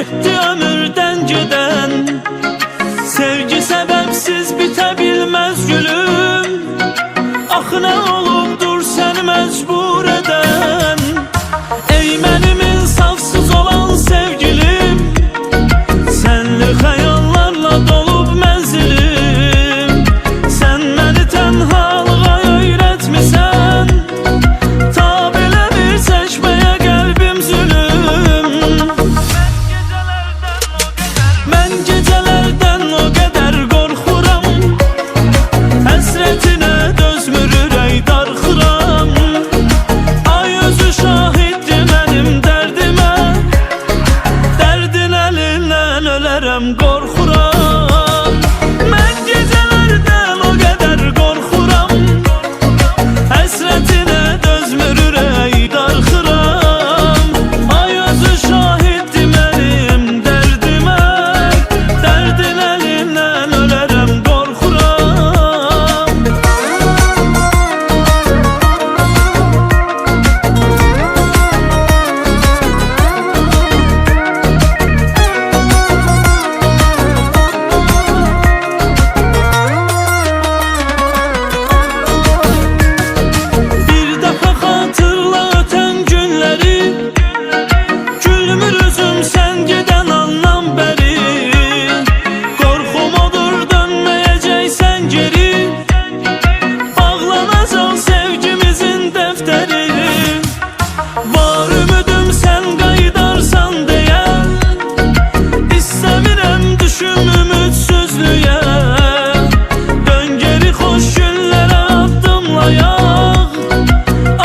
getdi ömürdən gedən. Sevgi səbəbsiz bitə bilməz gülüm. Axı nə olubdur səni məcbur edən? Ey mənim insafsız olan sevgilim, sənli xəyallarla dolub mənzilim. Sən məni tənhalığa öyrətmisən, ta belə bir çəkməyə qəlbim zülüm. Mən gecələrdən o qədər qorxuram, həsrətinə dözmür ürək darxıram. Ay özü şahiddir mənim dərdimə, dərdin əlindən ölərəm qorxuram. Mən gecələrdən o qədər qorxuram, həsrətinə dözmür ürək darxıram. Ay özü şahiddir mənim dərdimə, dərdin əlindən ölərəm qorxuram. Bir dəfə xatırla ötən günləri, gülmür üzüm sən gedən andan bəri. Qorxum odur dönməyəcəksən geri, bağlanacaq sevgimizin dəftəri. Var ümidim sən qayıdarsan deyə, İstəmirəm düşüm ümidsizlüyə. Dön geri xoş günlərə addımlayaq,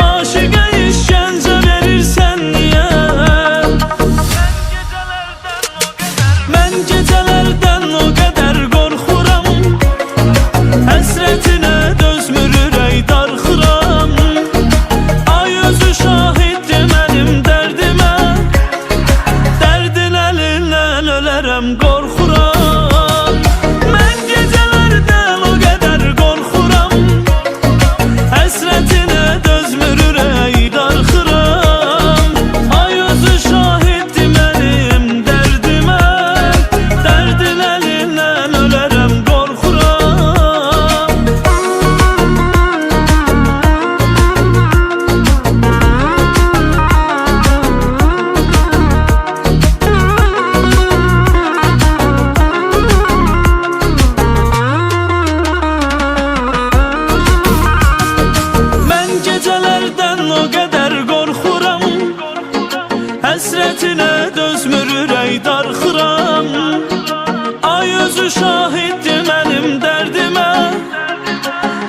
aşıqa işgəncə verirsən niyə? Mən gecələrdən o qədər qorxuram, həsrətinə dözmür ürək darxıram. Ay özü şahiddir mənim dərdimə, dərdin əlindən ölərəm qorxuram. Mən gecələrdən o qədər qorxuram, həsrətinə dözmür ürək darxıram. Ay özü şahiddir mənim dərdimə, dərdin əlindən ölərəm qorxuram. Mən gecələrdən o qədər qorxuram, həsrətinə dözmür ürək darxıram. Ay özü şahiddir mənim dərdimə,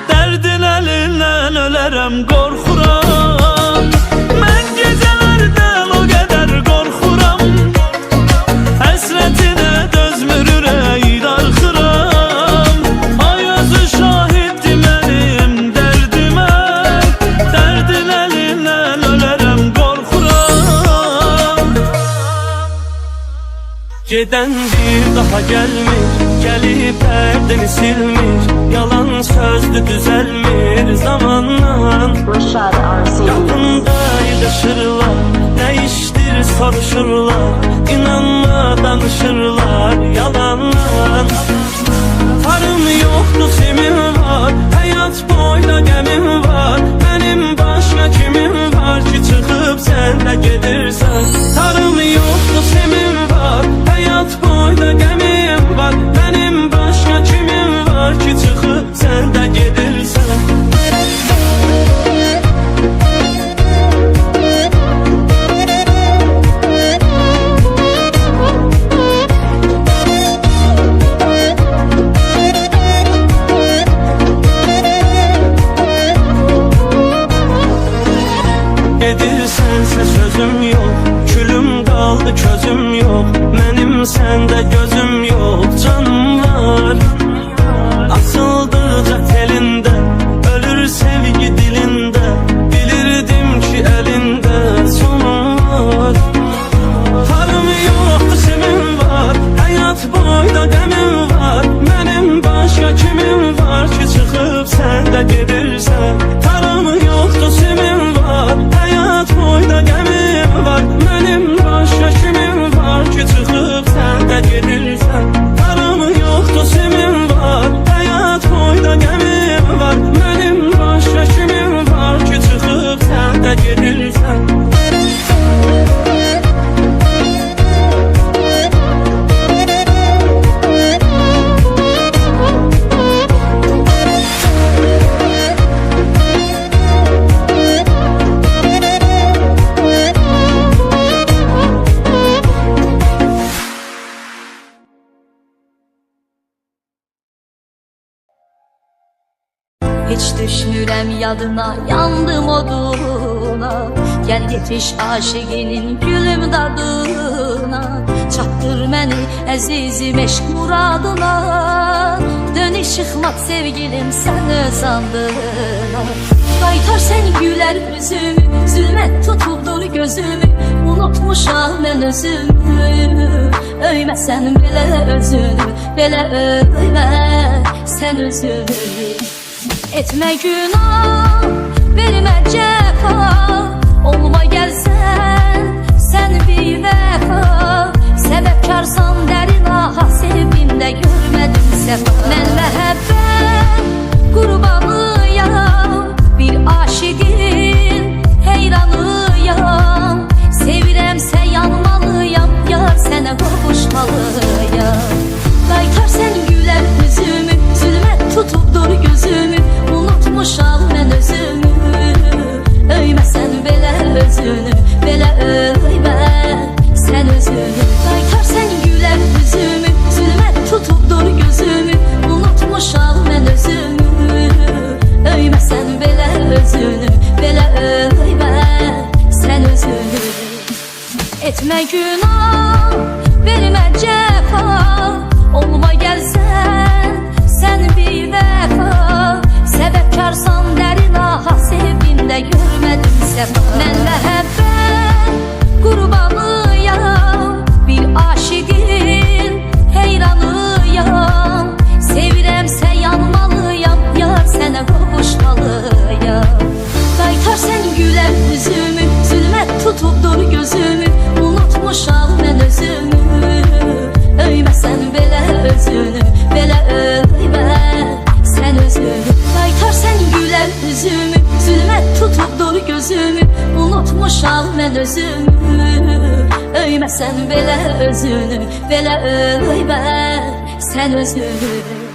dərdin əlindən ölərəm qorxuram. Mən gecələrdən o qədər qorxuram, həsrətinə dözmür ürək darxıram. Ay özü şahiddir mənim dərdimə, dərdin əlindən ölərəm qorxuram. Gedən bir daha gəlmir, gəlib dərdini silmir. Yalan sözdü düzəlmir zamanla. Qapında yığışırlar, dəyişdir soruşurlar. İnanma danışırlar yalanla. Tarım yoxdur semin var, həyat boyda qəmim var. Mənim başqa kimim var ki çıxıb sən də gedirsən. Tarım yoxdur semin var, həyat boyda qəmim var. Mənim başqa kimim var ki çıxıb sən də gedirsən. Gedirsənsə sözüm yox, külüm qaldı közüm yox. Mənim səndə gözüm yox, canım var. Asıldıca telində, ölür sevgi dilində. Bilirdim ki əlində sonum var. Tarım yoxdur sevim var, həyat boyda qəmim var. Mənim başqa kimim var ki çıxıb sən də gedirsən. Tarım yoxdur sevim var, həyat boyda qəmim var. Mənim başqa kimim var ki çıxıb Hiç düşmürəm yadına, yandım oduna. Gel yetiş aşıqinin gülüm dadına. Çatdır məni əzizim eşq muradına. Dönüş çıxmaq sevgilim sən öz andına. Qaytar sən gülər üzümü, zülmət tutubdur gözümü. Unutmuşam mən özümü, öyməsən belə özünü, belə öymə sən özünü. Etmə günah, vermə cəfa, olma gəlsən sən bir vəfa. Səbəbkarsan dərin aha, sevimdə görmədim səfa. Mən məhəbbət qurbanıyam, bir aşiqin heyranıyam. Sevirəmsə yanmalıyam, yar sənə qovuşmalıyam. Qaytar sən gülər üzümü, zülmət tutubdur gözümü. Unutmuşam mən özümü, öyməsən belə özünü, belə öymə sən özünü. Qaytar sən gülər üzümü, zülmət tutubdur gözümü. Unutmuşam mən özümü, öyməsən belə özünü, belə öymə sən özünü. Etmə günah, vermə cəfa, olma gəlsən sən bir vəfa. Səbəbkarsan dərin aha, sevimdə görmədim səfa. Mən məhəbbət qurbanıyam, bir aşiqin heyranıyam. Sevirəmsə yanmalıyam, yar sənə qovuşmalıyam. Qaytar sən gülər üzümü, zülmət tutubdur gözümü. Unutmuşam mən özümü, öyməsən belə özünü, belə öymə sən özünü. Qaytar sən gülər üzümü, zülmət tutubdur gözümü. Unutmuşam mən özümü, öyməsən belə özünü, belə öymə sən özünü.